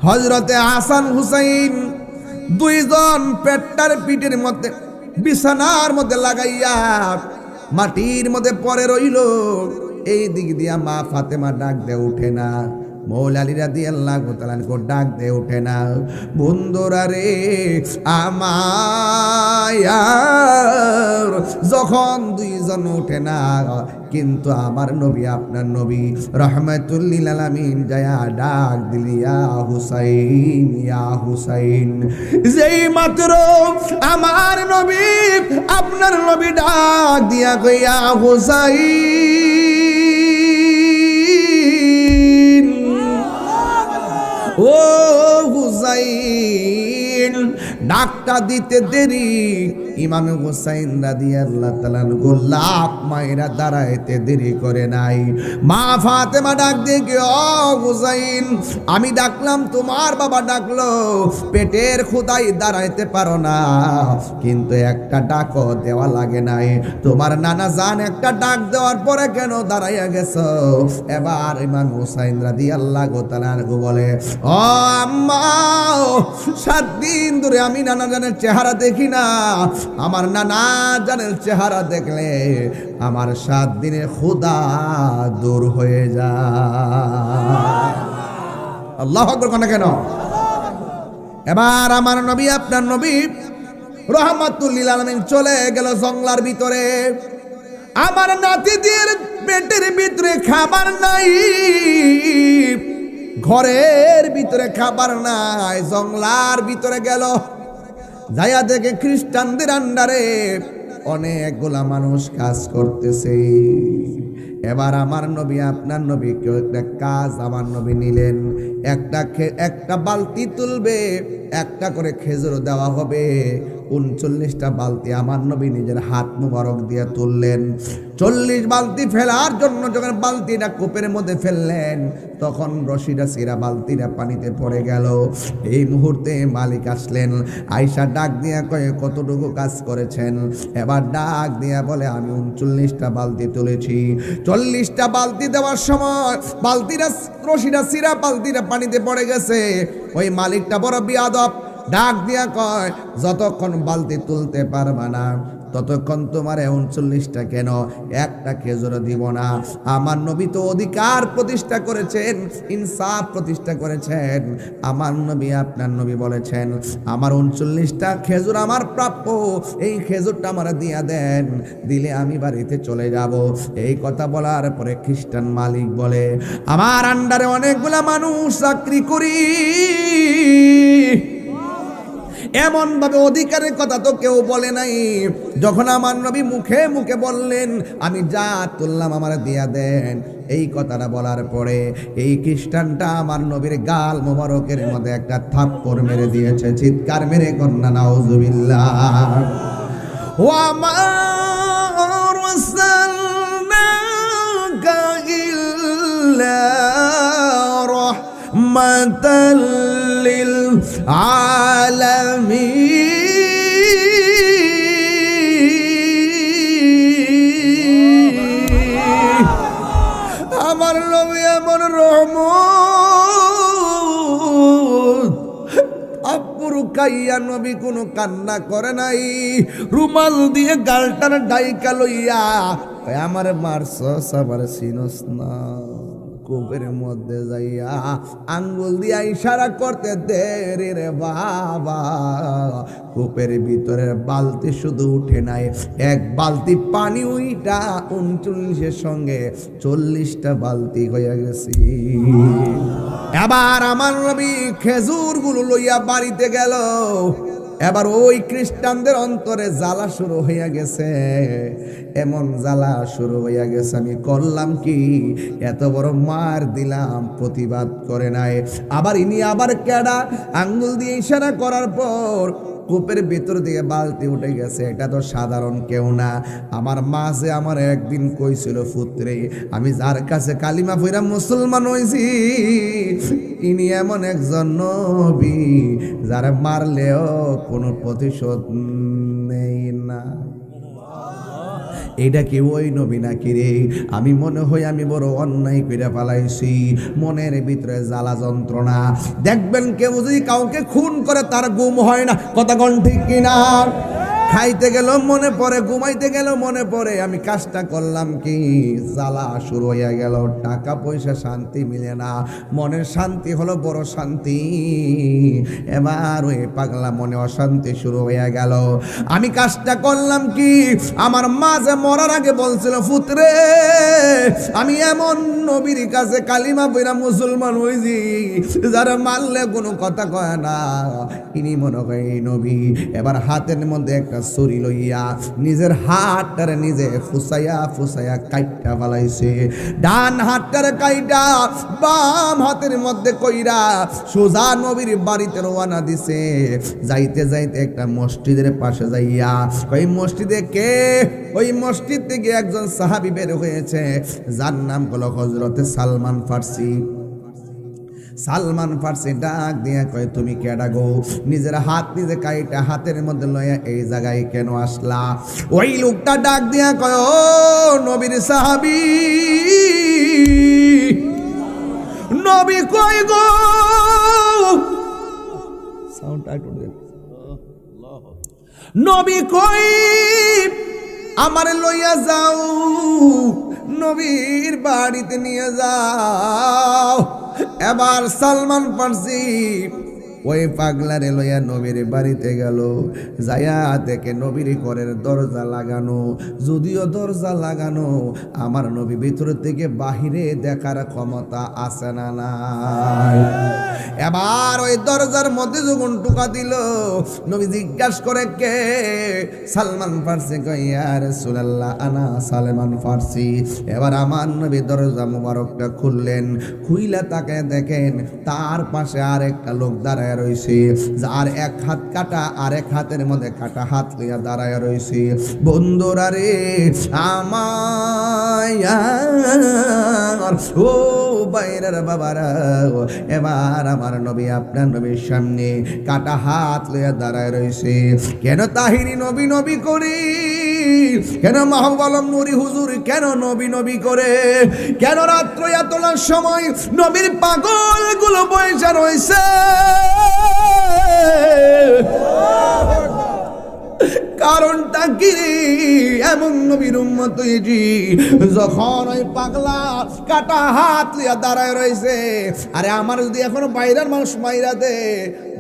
হযরতে হাসান হুসাইন দুইজন পেটটার পিঠের মধ্যে বিছানার মধ্যে লাগাইয়া মাটির মধ্যে পড়ে রইল। এই দিক দিয়া মা ফাতেমা ডাক দিয়ে উঠে না, মৌলা আলী রাদিয়াল্লাহু তাআলা ডাক দিয়ে উঠে না। বন্ধুরা রে আমার যখন দুইজন উঠে না, কিন্তু আমার নবী আপনার নবী রাহমাতুল লিল আলামিন যায়া ডাক দিলিয়া হুসাইন, ইয়া হুসাইন। যেই মাত্র আমার নবী আপনার নবী ডাক দিয়া কইয়া হুসাইন, ও হুসাইন, ডাকটা দিতে দেরি ইমাম হুসাইন রাদিয়াল্লাহু তাআলা গোলাপ মায়েরা দাঁড়াইতে দেরি করে নাই। মা ফাতেমা ডাক দিয়ে, ও হুসাইন, আমি ডাকলাম তোমার বাবা ডাকলো, পেটের ক্ষুধাই দাঁড়াইতে পারো না, কিন্তু একটা ডাকও দেওয়া লাগে নাই, তোমার নানা জান একটা ডাক দেওয়ার পরে কেন দাঁড়াইয়া গেছো? এবার ইমাম হুসাইন রাদিয়াল্লাহু তাআলা বলে, ও আম্মা, 7 দিন ধরে আমি নানা জানের চেহারা দেখি না, আমার নানা জানের চেহারা দেখলে আমার 7 দিনের ক্ষুধা দূর হয়ে যায়। আল্লাহু আকবার কোন কেন? এবার আমার নবী আপনার নবী রাহমাতুল লিল আলামিন চলে গেল জঙ্গলার ভিতরে। আমার নাতিদের পেটের ভিতরে খাবার নাই, ঘরের ভিতরে খাবার নাই, জঙ্গলার ভিতরে গেল। যাইয়া দেখে খ্রিস্টানদের আন্ডারে অনেকগুলা মানুষ কাজ করতেছে। এবার আমার নবী আপনার নবী কেউ একটা কাজ আমার নবী নিলেন, একটা বালতি তুলবে, একটা করে খেজুর দেওয়া হবে। 39টা বালতি আমার নবী নিজের হাত মুবারক দিয়ে তুললেন। 40 বালতি ফেলার জন্য যখন বালতিটা কূপের মধ্যে ফেললেন, তখন রশিটা সিরা বালতিটা পানিতে পড়ে গেল। এই মুহূর্তে মালিক আসলেন, আয়েশা ডাক দিয়া কয়ে কতটুকু কাজ করেছেন? এবার ডাক দিয়া বলে, আমি 39টা বালতি তুলেছি। 40টা বালতি দেওয়ার সময় বালতিটা রশিটা সিরা বালতিটা পানিতে পড়ে গেছে। ওই মালিকটা বড় বিয়াদব, ডাক দিয়া কয়, যতক্ষণ বালতি তুলতে পারবা না ততক্ষণ তোমার 39টা কেন, একটা খেজুর দিব না। আমার নবী তো অধিকার প্রতিষ্ঠা করেছেন, ইনসাফ প্রতিষ্ঠা করেছেন। আমার নবী আপনার নবী বলেছেন, আমার 39টা খেজুর আমার প্রাপ্য, এই খেজুরটা আমার দিয়া দেন, দিলে আমি বাড়িতে চলে যাব। এই কথা বলার পরে খ্রিস্টান মালিক বলে, আমার আন্ডারে অনেকগুলা মানুষ চাকরি করি, এমন ভাবে অধিকারের কথা তো কেউ বলে নাই। যখন আমার নবী মুখে মুখে বললেন, আমি যা তুললাম আমার দিয়া দেন, এই কথাটা বলার পরে এই খ্রিস্টানটা আমার নবীর গাল মোবারকের মধ্যে একটা থাপ্পড় মেরে দিয়েছে। চিৎকার মেরে কন্যা নাউজুবিল্লাহ। ওয়া মা আরসালনাকা ইল্লা রাহমাতাল লিল আলামিন। আমার নবী এমন রহমত, আপুরু কাইয়া নবী কোনো কান্না করে নাই, রুমাল দিয়ে গালটার ডাইকা লইয়া আমার মারছস, আমার চিনস না, কূপের মধ্যে যাইয়া আঙ্গুল দিয়া ইশারা করতে দেরি রে বাবা। কূপের ভিতরে বালতি শুধু উঠে নাই, এক বালতি পানি উইটা 39-এর সঙ্গে 40টা বালতি হয়ে গেছি। এবার আমার নবী খেজুরগুলো লইয়া বাড়িতে গেল। এবার ওই খ্রিস্টানদের অন্তরে জ্বালা শুরু হইয়া গেছে, এমন জ্বালা শুরু হইয়া গেছে, আমি করলাম কি, এত বড় মার দিলাম, প্রতিবাদ করে নাই। আবার ইনি আবার কেডা, আঙ্গুল দিয়ে ইশারা করার পর কূপের ভিতর দিকে বালতি উঠে গেছে। এটা তো সাধারণ কেউ না। আমার মা যে আমার একদিন কইছিল, পুত্রে, আমি যার কাছে কালিমা পড়া মুসলমান হইছি, ইনি এমন একজন নবী যারা মারলেও কোনো প্রতিশোধ নেই না। এটা কি ওই নবী নাকি রে? আমি মনে হয় আমি বড় অন্যায় করে ফেলাইছি, মনের ভিতরে জ্বালা যন্ত্রণা। দেখবেন কেউ যদি কাউকে খুন করে তার গুম হয় না, কথা কোন ঠিক কিনা? খাইতে গেল মনে পড়ে, ঘুমাইতে গেল মনে পড়ে আমি কাজটা করলাম কি, জ্বালা শুরু হয়ে গেল। টাকা পয়সা শান্তি মিলে না, মনের শান্তি হলো বড় শান্তি। এবার ওই পাগলা মনে অশান্তি শুরু হয়ে গেল। আমি কাজটা করলাম কি, আমার মা যে মরার আগে বলছিল, পুত্রে আমি এমন নবীর কাছে কালিমা পড়া মুসলমান হইছি যারা মারলে কোনো কথা কয় না, ইনি মনে হয় এই নবী। এবার হাতের মধ্যে একটা ছুরি লইয়া নিজের হাতটারে নিজে ফুসাইয়া ফুসাইয়া কাইটা ফেলাইছে। ডান হাতটারে কাইটা বাম হাতের মধ্যে কইরা সোজা নবীর বাড়িতে রওনা দিছে। যাইতে যাইতে একটা মসজিদের পাশে যাইয়া, ওই মসজিদে কে, ওই মসজিদ থেকে একজন সাহাবী বের হয়েছে যার নাম হলো হযরতে সালমান ফার্সি। সালমান ফার্সি ডাক দিয়া কয়, তুমি কেডা গো? নিজের হাত নিজে কাইটা হাতের মধ্যে লইয়া এই জায়গায় কেন আসলা? ওই লোকটা ডাক দিয়া কয়, ও নবীর সাহাবী, নবী কই গো? সাউন্ডটা একটু দেন। নবী কই? আমারে লইয়া যাও, নবীর বাড়িতে নিয়ে যাও। এবার সালমান ফার্সি ওই পাগলারে লইয়া নবীর বাড়িতে গেল। যায়া দেখে নবীর ঘরের দরজা লাগানো, যদিও দরজা লাগানো, আমার নবী ভিতর থেকে বাহিরে দেখার ক্ষমতা আছে না নাই? এবার ওই দরজার মধ্যে যখন টোকা দিল, নবী জিজ্ঞাসা করে, কে? সালমান ফার্সি কয়, ইয়া রাসূলুল্লাহ আনা সালমান ফার্সি। এবার আমার নবী দরজা মুবারকটা খুললেন, খুইলা তাকে দেখেন তার পাশে আর একটা লোক দাঁড়ায় রয়েছে, যার এক হাত কাটা আর এক হাতের মধ্যে কাটা হাত লইয়া দাঁড়ায় রয়েছে। বন্ধুরা রে আমার, ও বাইরের বাবারা, এবার আমার নবী আপনার নবীর সামনে কাটা হাত লইয়া দাঁড়ায় রয়েছে। কেন তাহিরি নবী নবী করি? কেন মাহবুব আলম নুরি হুজুর কেন নবী নবী করে? কেন রাত্র এতলার সময় নবীর পাগল গুলো বসে রয়েছে? কারণটা কি? এমন নবীর উম্মত হইছি যখন ওই পাগলা কাটা হাত লিয়া দাঁড়ায় রয়েছে, আরে আমার যদি এখন বাইরের মানুষ মাইরা দে,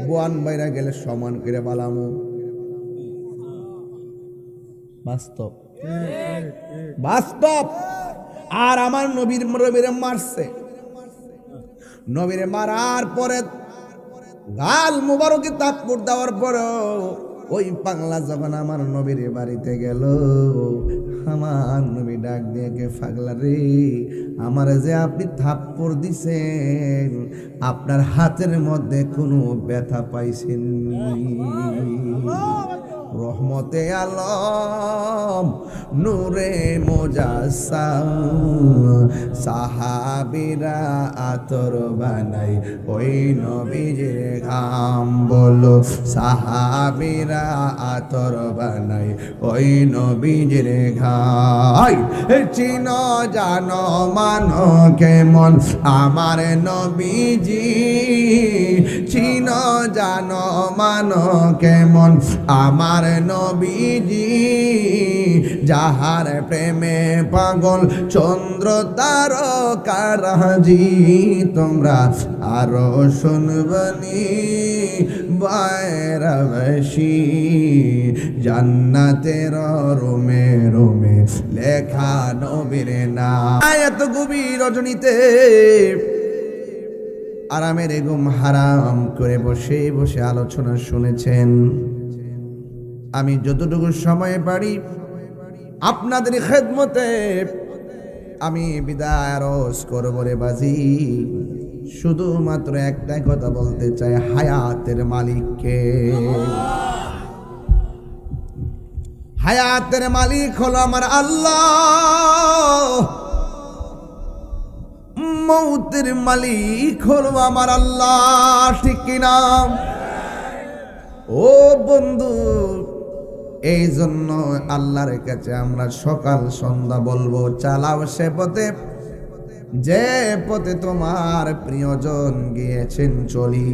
বোয়ান বাইরা গেলে সমান করে বালামু। বাস্তব বাস্তব। আর আমার নবীর মারছে, নবীরে মারার পরে গাল মুবারকে তাকবীর দেওয়ার পরে ওই পাগলা যখন আমার নবীর বাড়িতে গেল, আমার নবী ডাক দিয়ে কে, পাগলা রে, আমার যে আপনি থাপ্পড় দিছেন, আপনার হাতের মধ্যে কোনো ব্যথা পাইছেন? রহমতে আলম নূরে মুজাসসাম সাহাবীরা আতর বানাই ওই নবীজির ঘাম। বলো সাহাবীরা আতর বানাই ওই নবীজির ঘাম। চিনো জানো মানো কেমন আমার নবীজি, চিনো জানো মানো কেমন আমার নবীজি, যাহার প্রেমে পাগল চন্দ্র তারকারাজি। তোমরা আরো শুনবনি বাইরাবাসী, জান্নাতের রোমে রোমে লেখা নবীর নাম। এত গভীর রজনীতে আরামের ঘুম হারাম করে বসে বসে আলোচনা শুনেছেন। আমি যতটুকু সময় পারি আপনাদের খেদমতে আমি বিদায় আরজ করব রে বাজি। শুধুমাত্র একটাই কথা বলতে চাই, হায়াতের মালিককে। হায়াতের মালিক হলো আমার আল্লাহ, মৌতের মালিক হলো আমার আল্লাহ, ঠিক কিনা? ও বন্ধু, এই জন্য আল্লাহর কাছে আমরা সকাল সন্ধ্যা বলবো, চালাও সে পথে যে পথে তোমার প্রিয়জন গিয়েছেন চলি।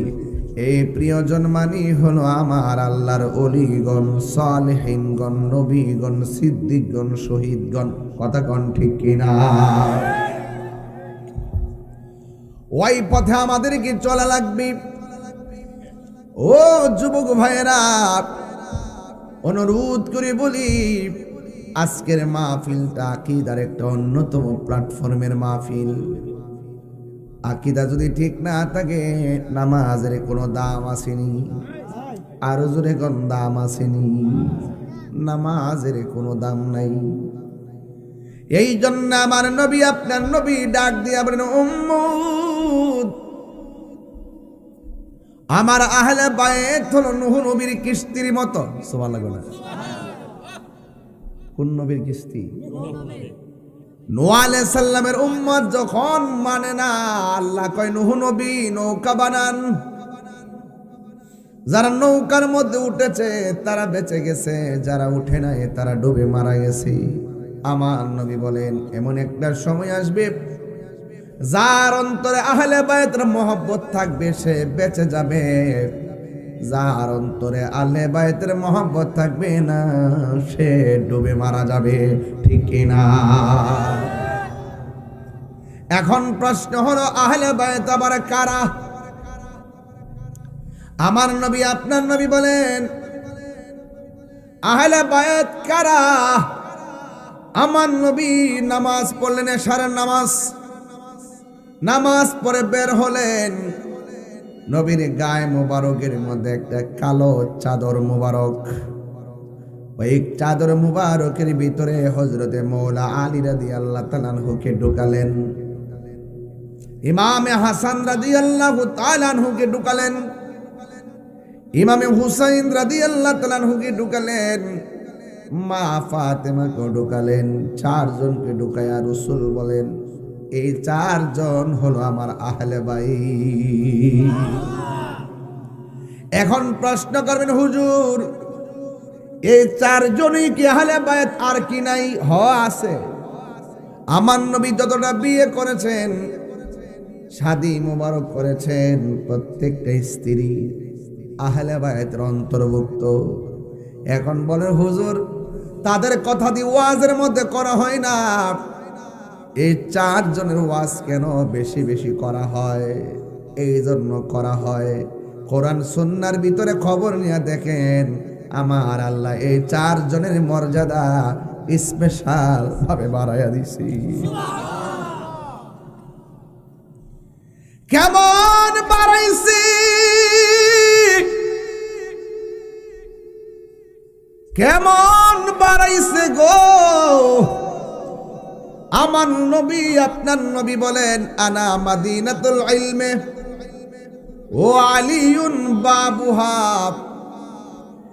এই প্রিয়জন মানি হলো আমার আল্লাহর ওলিগণ, সালেহিনগণ, নবীগণ, সিদ্দিকগণ, শহীদগণ। কথা কোন ঠিক কিনা? ওই পথে আমাদেরকে চলা লাগবে। ও যুবক ভাইয়েরা, অনুরোধ করে বলি, আজকের মাহফিলটা আকীদার একটা অন্যতম প্ল্যাটফর্মের মাহফিল। আকীদা যদি ঠিক না থাকে, নামাজের কোনো দাম আসেনি। আরো জোরে কোন দাম আসেনি? নামাজের কোনো দাম নাই। এই জন্য আমার নবী, আপনার নবী ডাক দিয়ে বলেন, উম্মত, আমার আহলে বাইত হলো নূহ নবীর কিস্তির মতো। সুবহানাল্লাহ। কোন নবীর কিস্তি? নূহ আলাইহিস সালামের উম্মত যখন মানে না, আল্লাহ কয় নূহ নবী নৌকা বানান। যারা নৌকার মধ্যে উঠেছে তারা বেঁচে গেছে, যারা উঠে নাই তারা ডুবে মারা গেছে। আমার নবী বলেন, এমন একটা সময় আসবে যার অন্তরে আহলে বায়তের মহব্বত থাকবে সে বেঁচে যাবে, যার অন্তরে আহলে বায়তের মহব্বত থাকবে না সে ডুবে মারা যাবে। ঠিক কিনা? এখন প্রশ্ন হলো, আহলে বায়ত আবার কারা? আমার নবী, আপনার নবী বলেন, আহলে বায়ত কারা? আমার নবী নামাজ পড়লেন, এশারের নামাজ। নামাজ পড়ে বের হলেন, নবীর গায়ে মোবারকের মধ্যে একটা কালো চাদর মোবারক। ওই চাদর মোবারকের ভিতরে হযরতে মৌলা আলী রাদিয়াল্লাহু তাআলা আনহুকে ঢুকালেন, ইমামে হাসান রাদিয়াল্লাহু তাআলা আনহুকে ঢুকালেন, ইমামে হুসাইন রাদিয়াল্লাহু তাআলা আনহুকে ঢুকালেন, মা ফাতেমাকে ঢুকালেন। চারজনকে ঢুকায়া রাসূল বলেন, এই চারজন হলো আমার আহলে বাইত। এখন প্রশ্ন করবেন, হুজুর এই চারজনই কি আহলে বাইত আর কি নাই? আছে। আমার নবী যতটা বিয়ে করেছেন, শাদী মোবারক করেছেন, প্রত্যেকটা স্ত্রী আহলে বাইতের অন্তর্ভুক্ত। এখন বলেন, হুজুর তাদের কথা দিয়ে ওয়াজের মধ্যে করা হয় না, এই চারজনের ওয়াজ কেন বেশি বেশি করা হয়? এই জন্য করা হয়, কোরআন সুন্নাহর ভিতরে খবর নিয়ে দেখেন, আমার আল্লাহ এই চারজনের মর্যাদা স্পেশাল ভাবে বাড়াইয়া দিছি। কেমন বাড়াইছি? কেমন বাড়াইছে গো আমার নবী, আপনার নবী বলেন, আনা মাদিনাতুল ইলমে ও আলিউন বাবুহা।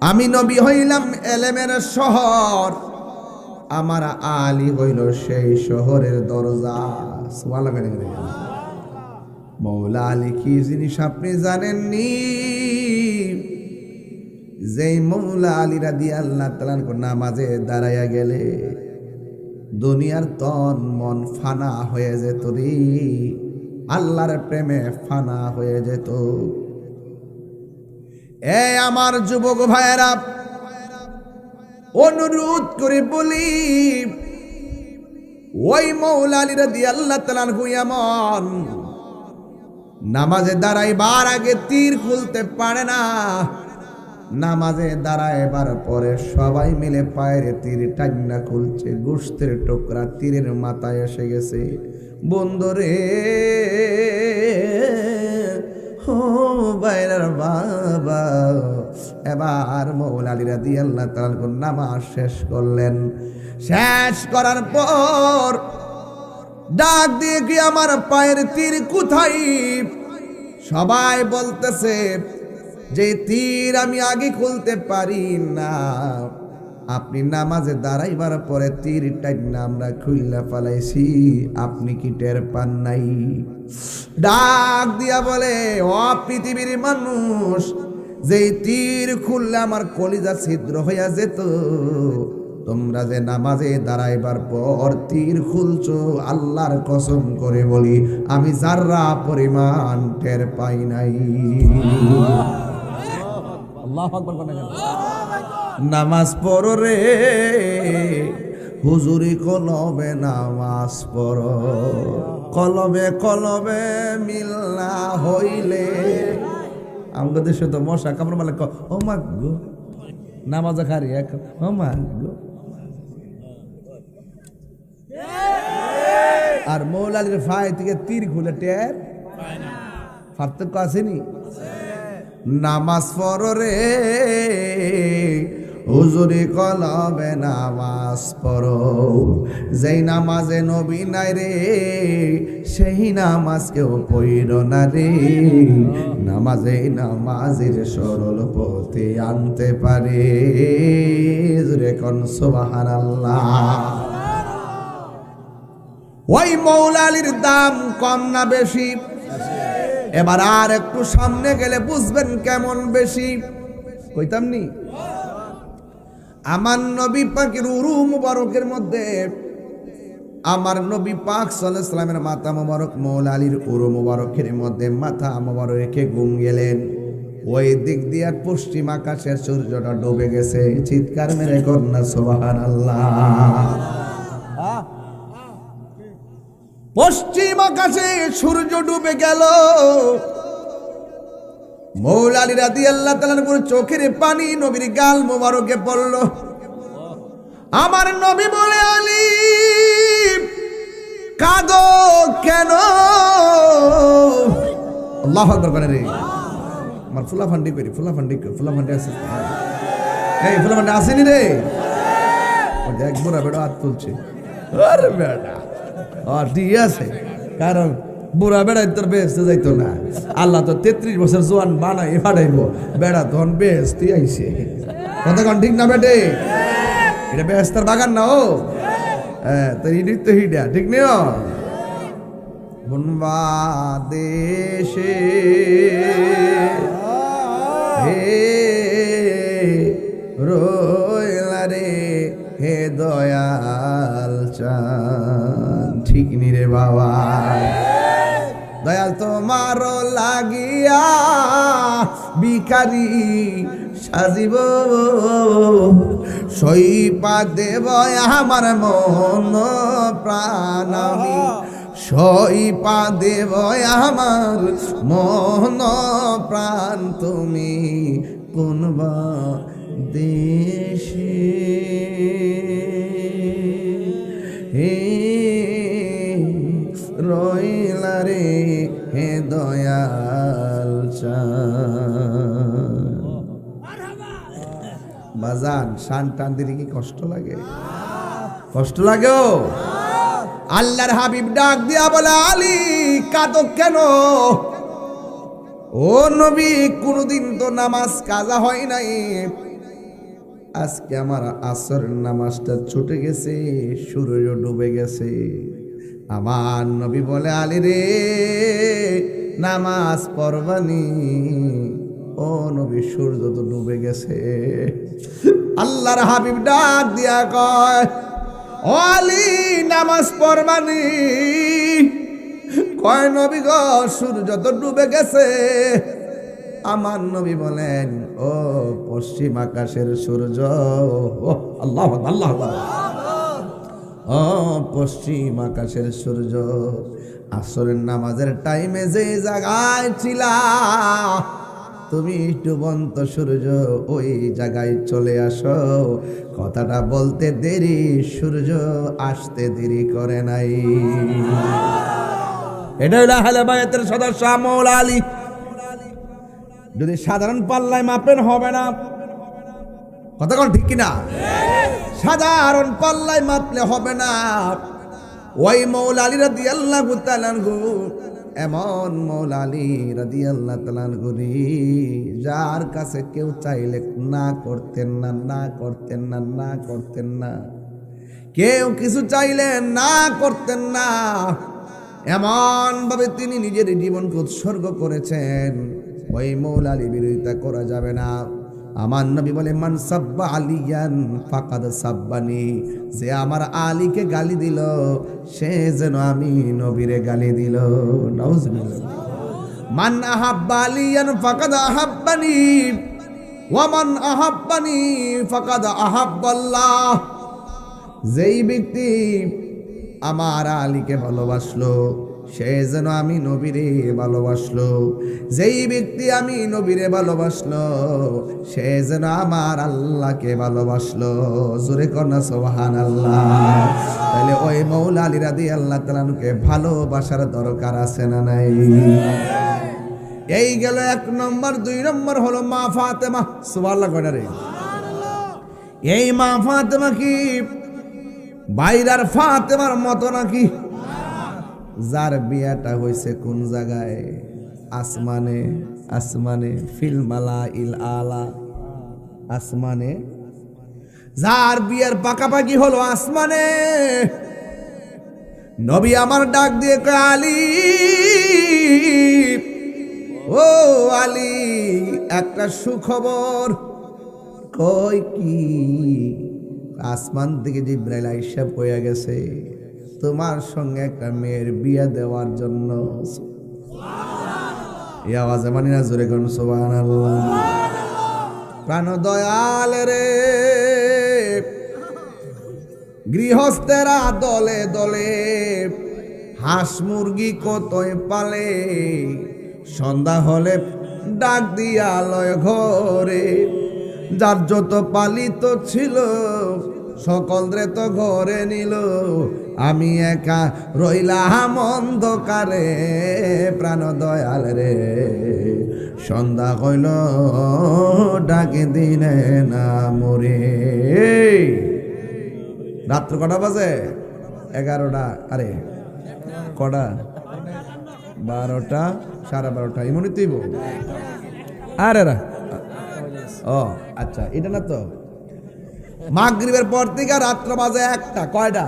আমি নবী হইলাম এলেমের শহর, আমার আলী হইল সেই শহরের দরজা। সুবহানাল্লাহ। মৌলা আলী কি জিনিস আপনি জানেননি? যেই মৌলা আলী রাদিয়াল্লাহু তাআলা নামাজে দাঁড়াইয়া গেলে দুনিয়ার তন মন ফানা হয়ে যেত রে, আল্লাহর প্রেমে ফানা হয়ে যেত। এ আমার যুবক ভাইয়েরা, অনুরোধ করে বলি, ওই মৌলা আলী রাদিয়াল্লাহু তাআলা এমন নামাজে দাঁড়াইবার আগে তীর খুলতে পারে না, নামাজে দাঁড়াইবার পরে সবাই মিলে পায়ের তীর টাইনা খুলছে, গোশতের টুকরা তীরের মাথায় এসে গেছে। বন্ধুরে ও বাইরার বাবা, এবার মৌলা আলী রাদিয়াল্লাহু তাআলা নামাজ শেষ করলেন। শেষ করার পর ডাক দিয়ে কি আমার পায়ের তীর কোথায়? সবাই বলতেছে যে তীর আমি আগে খুলতে পারি না, আপনি নামাজে দাঁড়াইবার পরে তীর টাইনা আমরা খুইলা ফেলাইছি, আপনি কি টের পান নাই? ডাক দিয়া বলে, ও পৃথিবীর মানুষ, যেই তীর খুললে আমার কলিজা ছিদ্র হইয়া যেত, তোমরা যে নামাজে দাঁড়াইবার পর তীর খুলছো, আল্লাহর কসম করে বলি আমি যাররা পরিমাণ টের পাই নাই। আল্লাহু আকবার বলেন। নামাজ পড়ো রে হুজুরি কলবে, নামাজ পড়ো কলবে কলবে মিল না হইলে। আমাদের দেশে তো মশা কামড় মারলে ও মা গো, নামাজ খারি ও মা গো। আর মৌলালির ফাই থেকে তীর খুলে টের পার্থক্য আসেনি। নামাজ পড়ো রে হুজুরি কলবে, নামাজ পড়ো। যেই নামাজে নবী নাই রে, সেই নামাজ কেউ পড়ল না রে। নামাজে নামাজের সরল পথে আনতে পারে, জোরে কোন সুবহানাল্লাহ। ওই মৌলালির দাম কম না বেশি? এবার আর একটু সামনে গেলে বুঝবেন কেমন বেশি। কইতাম নি আমার নবী পাকের উরু মুবারকের মধ্যে আমার নবী পাক সাল্লাল্লাহু আলাইহি ওয়াসাল্লামের মাথা মুবারক মৌলা আলীর উরু মুবারকের মধ্যে মাথা মুবারক রেখে ঘুম গেলেন। ওই দিক দিয়ে পশ্চিম আকাশের সূর্যটা ডুবে গেছে। চিৎকার মেরে কন্যা সুবহানাল্লাহ। পশ্চিম আকাশে সূর্য ডুবে গেল। মৌলা আলী রাদিয়াল্লাহু তাআলার উপর চোখের পানি নবীর গাল মোবারকে পড়ল। আমার নবী বলে, আলী কাঁদো কেন? আল্লাহু আকবার করে রে। আমার ফুলাফান্ডি করি, ফুলাফান্ডি আছে, এই ফুলাফান্ডি আসেনি রে। দেখ বুড়া বেড়া হাত তুলছে। আরে বেড়া ঠিক আছে, কারণ বুড়া বেড়াই তোর বেহেস্তে যাইতো না। আল্লাহ তো 33 বছর জোয়ান বানাই ফাটাইব, বেড়া তখন বেহেস্তে আইছে। কতক্ষণ ঠিক না বেটে? এটা বেহেস্তার বাগান না। ও হ্যাঁ, তো হিডি তো হিডা ঠিক নেই। দেশে হে রইলা রে হে দয়াল চান, ঠিক নি রে বাবা? দয়াল তোমার লাগিয়া ভিখারি সাজিব, সইপা দেব আমার মন প্রাণ, আমি সইপা দেব আমার মন প্রাণ। তুমি কোনবা দেশে হে রইলা রে হে দয়াল চান। বাজান শান টান দিলে কি কষ্ট লাগে? কষ্ট লাগে। আল্লাহর হাবিব ডাক দিয়া বলে, আলী কাঁদো কেন? ও নবী, কোনদিন তো নামাজ কাজা হয় নাই, আজকে আমার আসরের নামাজটা ছুটে গেছে, সূর্য ডুবে গেছে। আমার নবী বলে, আলী রে নামাজ পড়বানি? ও নবী, সূর্য তো ডুবে গেছে। আল্লাহর হাবিব ডাক দিয়া কয়, ও আলী নামাজ পড়বানি? কয় নবী গো, সূর্য তো ডুবে গেছে। আমার নবী বলেন, ও পশ্চিম আকাশের সূর্য, আল্লাহ আল্লাহ, ও পশ্চিম আকাশের সূর্য, আসরের নামাজের টাইমে যে জায়গায় ছিলা তুমি, ডুবন্ত সূর্য ওই জায়গায় চলে আসো। কথাটা বলতে দেরি, সূর্য আসতে দেরি করে নাই। এটা হলো আহলে বায়াতের সদস্য মৌলা আলী। যদি সাধারণ পাল্লায় মাপেন হবে না। কথা কোন ঠিক কিনা? সাধারণ পাল্লায় মাপলে হবে না। ওই মৌলা আলী রাদিয়াল্লাহু তাআলা আনহু এমন মৌলা আলী রাদিয়াল্লাহু তাআলা আনহু, যার কাছে কেউ চাইলে না করতেন না, না করতেন না, না করতেন না। কেউ কিছু চাইলে না করতেন না। এমন ভাবে তিনি নিজের জীবনকে উৎসর্গ করেছেন। ওই মৌলা আলী বিরোধিতা করা যাবে না। আমার নবী বলে মান সাব্বা আলিয়ান ফাকাদ সাব্বানি, যে আমার আলীকে গালি দিল সে যেন আমি নবীরে গালি দিল। নাউজুবিল্লাহ। মান আহাব্বা আলিয়ান ফাকাদ আহাব্বানি ওয়া মান আহাব্বানি ফাকাদ আহাব্বাল্লাহ। যেই ব্যক্তি আমার আলীকে ভালোবাসলো সে যেন আমি নবীরে ভালোবাসলো, যেই ব্যক্তি আমি নবীরে ভালোবাসলো সে যেন আমার আল্লাহকে ভালোবাসলো। জোরে কন্যা সুবহানাল্লাহ। তাহলে ওই মৌলা আলী রাদিয়াল্লাহু তাআলা আনহুকে ভালোবাসার দরকার আছে না নাই? এই গেল 1 নম্বর। 2 নম্বর হলো মা ফাতেমা। সুবহানাল্লাহ কয়টা রে? এই মা ফাতেমা কি বাইরার ফাতেমার মতো নাকি? যার বিয়াটা হয়েছে কোন জায়গায়? আসমানে। আসমানে ফিল মালাইল আলা, আসমানে। যার বিয়ার পাকাপাকি হলো আসমানে। নবী আমার ডাক দিয়ে কয় আলী, ও আলী একটা সুখবর। কই কি? আসমান থেকে জিবরাইল আইসা কইয়া গেছে তোমার সঙ্গে একটা মেয়ের বিয়ে দেওয়ার জন্য। এই আওয়াজে মানি না? জোরে কোন সুবহানাল্লাহ। প্রাণ দয়াল রে, গৃহস্থেরা দলে দলে হাঁস মুরগি কতই পালে, সন্ধ্যা হলে ডাক দিয়া লয় ঘরে। যার যত পালিত ছিল সকলরে তো ঘরে নিল, আমি একা রইলাম অন্ধকারে। প্রাণ দয়াল রে, সন্ধ্যা হইল ডাকে দিলে না মরে। রাত্র কটা বাজে? 11টা। আরে কটা? 12টা, 12:30 এমনই তুইব। আরে রা, ও আচ্ছা, এটা না তো। মাগরিবের পর থেকে রাত্র বাজে 1টা। কয়টা?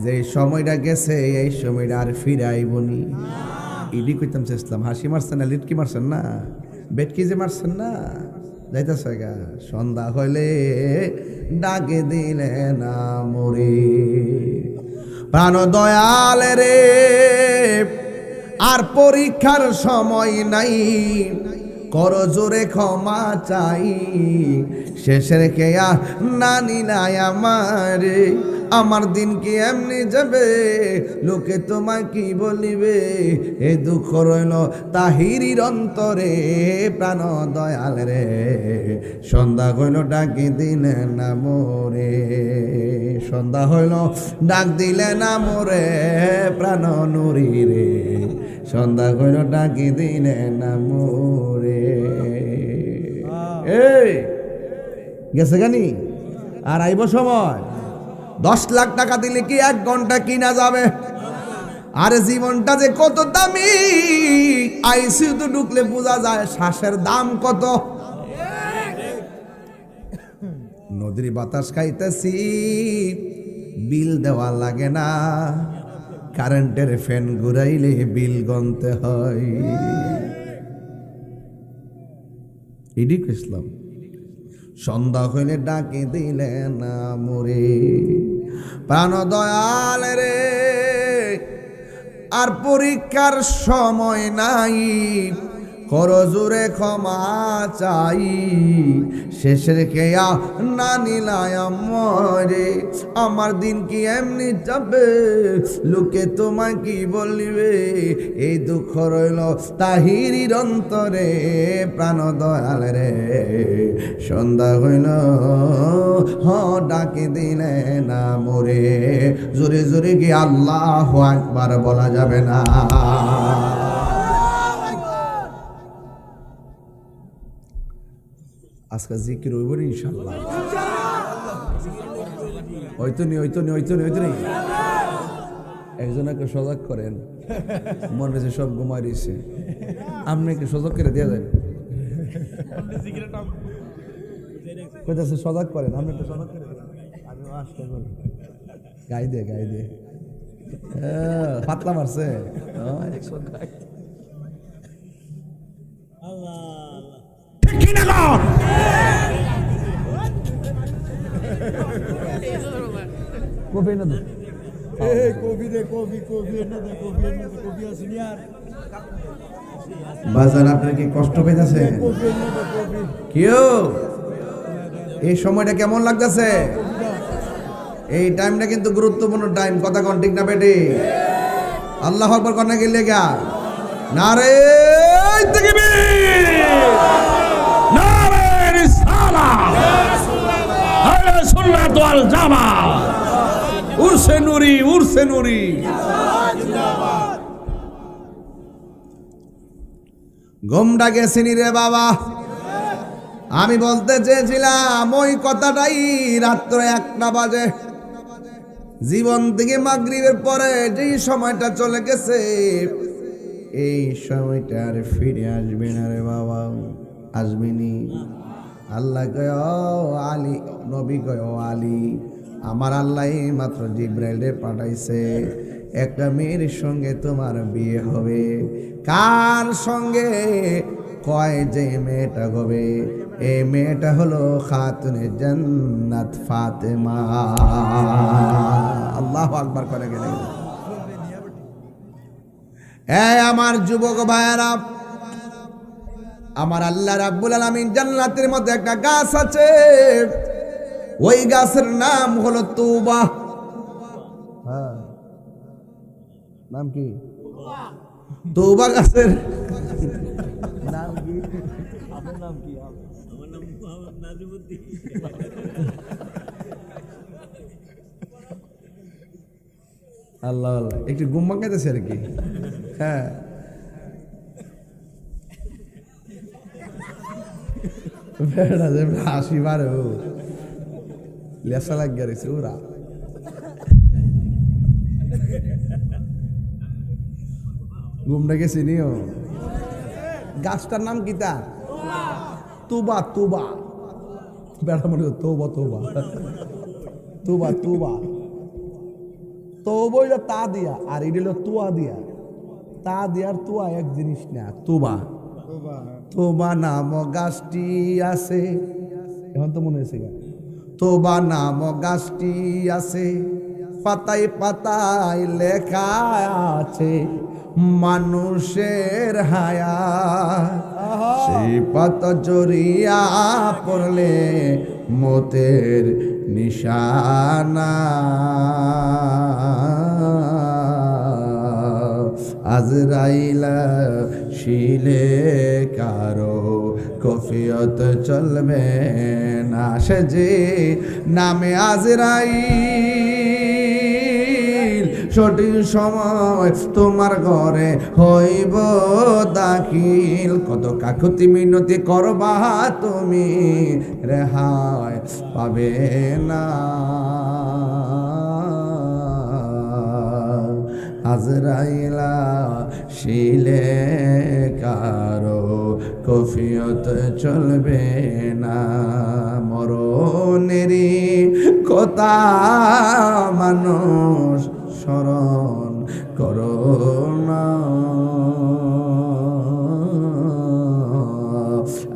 যে সময়টা গেছে এই সময়টা আর ফিরে আইবনি। ইডি কইতাম চেষ্টাম, হাসি মারছেন না, লিটকি মারছেন না, বেটকি যে মারছেন না, যাইতেছে গা। সন্ধ্যা হইলে ডাকে দিলে না মরে। প্রাণ দয়াল রে, আর পরীক্ষার সময় নাই, কর জোরে ক্ষমা চাই। শেষের কেয়া না নিলাই আমারে, আমার দিন কি এমনি যাবে, লোকে তোমায় কি বলিবে। এ দুঃখ রইল তাহিরির অন্তরে। প্রাণ দয়াল রে, সন্ধ্যা হইল ডাকি দিলে না মোরে। সন্ধ্যা হইল ডাক দিলে না মোরে। প্রাণ নুরি রে, সন্ধ্যা হইল ডাকি দিলে না মোরে। এই গেছে গানি, আর আইব সময়। 10 লাখ টাকা দিলে কি 1 ঘন্টা কিনা যাবে? আরে জীবনটা যে কত দামি, আইসিইউতে ঢুকলে বোঝা যায় শ্বাসের দাম কত। নদীর বাতাস খাইতেছি, বিল দেওয়া লাগে না, কারেন্টের ফ্যান ঘুরাইলে বিল গনতে হয়। এদিক ইসলাম। সন্ধ্যা হইলে ডাকে দিলে না মোরে। প্রাণ দয়াল রে, আর পরীক্ষার সময় নাই, কর জোরে ক্ষমা চাই। শেষের কেয়া না নিলাই আমারে, আমার দিন কি এমনি যাবে, লোকে তোমায় কি বলিবে। এই দুঃখ রইল তাহিরির অন্তরে। প্রাণ দয়াল রে, সন্ধ্যা হইল ডাকে দিলে না মোরে। জোরে জোরে কি আল্লাহু আকবার বলা যাবে না? আজকে জিকির হইব ইনশাআল্লাহ। একজনকে সজাগ করেন, মনে যে সব ঘুমাই দিছে, আপনাকে সজাগ করে দেওয়া যায়। কইতাছে সজাগ করেন, আপনি একটু সজাগ করে দেন। আমি আসতে করি গাই দে পাতলা মারছে। ঠিক কি না কর? কবে না বাজার আপনার কি কষ্ট পেতেছে? কেউ এই সময়টা কেমন লাগতেছে? এই টাইমটা কিন্তু গুরুত্বপূর্ণ টাইম, কথা কোন ঠিক না বেটি? আল্লাহ আকবার করনে গেলে গা নারে তাকবীর, নারে রিসালাত, আহলে সুন্নাত ওয়াল জামাত, উরসে নুরি, উরসে নুরি। ঘুমটা গেছিনি রে বাবা। আমি বলতে চেয়েছিলাম ওই কথাটাই রাত্র 1টা বাজে। জীবন থেকে মাগরিবের পরে যেই সময়টা চলে গেছে এই সময়টা আর ফিরে আসবে না রে বাবা, আসবেনি। আল্লাহ কয় ও আলী, নবী কয় ও আলী, আমার আল্লাহ মাত্র জিব্রাইলে পাঠাইছে, একটা মেয়ের সঙ্গে তোমার বিয়ে হবে। কার সঙ্গে? কয় যে মেয়েটা হবে, এই মেয়েটা হলো খাতুনে জান্নাত ফাতেমা। আল্লাহু আকবার করে গেলেন। এই আমার যুবক ভাইয়েরা, আমার আল্লাহ রাব্বুল আলামিন জান্নাতের মধ্যে একটা গাছ আছে, ওই গাছের নাম হলো তওবা। হ্যাঁ, নাম কি? তওবা গাছের নাম কি? আপনার নাম কি? আমার নাম মোহাম্মদ নাজিমউদ্দিন। আল্লাহ আল্লাহ, একটু গুম্মা খেতেছে আর কি। হ্যাঁ, বেড়া যে হাসি মারে ও লেসা লাগিয়ে রয়েছে ওরা। ঘুমটা গেছি নিও। গাছটার নাম কি তা? তুবা। তুবা বেড়া মনে তৌবা তৌবা তুবা তুবা। তৌবা তা দিয়া, আর এটা হলো তুয়া দিয়া। তা দিয়ার তুয়া এক জিনিস না। তুবা, তোবা নাম গাছটি আছে, এখন তো মনে হয়েছে তোবা নাম গাছটি আছে, পাতায় পাতায় লেখা আছে মানুষের হায়াত, সেই পাতা জড়িয়া পড়লে মতের নিশানা। আজরাইলা শিলে কারো কফিয়ত চলবে না, সে যে নামে আজরাইল সঠিক সময় তোমার ঘরে হইব দাখিল। কত কাকুতি মিনতি করবা তুমি, রেহাই পাবে না। আজরাইলা শিলে কারো কফিয়ত চলবে না, মরণেরই কথা মানুষ স্মরণ করো না।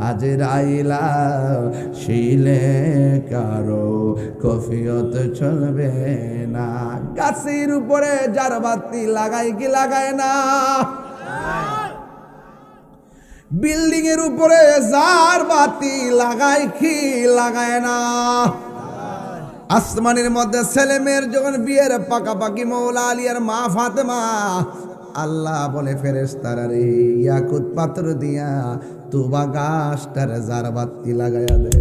আজরাইলা শিলে কারো কফিয়ত চলবে না। গাছের উপরে যার বাতি লাগাই কি লাগায় না? বিল্ডিং এর উপরে যার বাতি লাগাই কি লাগায় না? আসমানের মধ্যে ছেলে মেয়ের যখন বিয়ের পাকাপাকি মৌলা আলী আর মা ফাতেমা, আল্লাহ বলে ফেরেশতারা রে ইয়াকুত পাথর দিয়া তুবা গাছটার যার বাতি লাগাইয়া দে।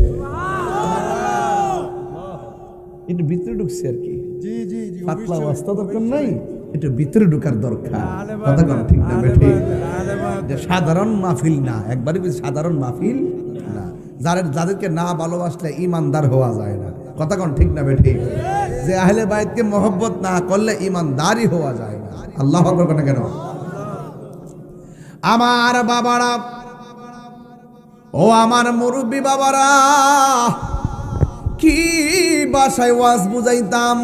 একটু ভিতরে ঢুকছে আর কি, পাতলা অবস্থা দরকার নাই, একটু ভিতরে ঢুকার দরকার। কথা কোন ঠিক না বেঠি? যে সাধারণ মাহফিল না, একবারই সাধারণ মাহফিল না। যাদেরকে না ভালোবাসলে ইমানদার হওয়া যায় না। কথা কোন ঠিক না বেঠি? যে আহলে বাইতকে মহব্বত না করলে ইমানদারই হওয়া যায় না। আল্লাহু আকবার কোন কেন? আমার বাবারা, ও আমার মুরব্বী বাবারা, কি ভাষায় ওয়াজ বুঝাইতাম।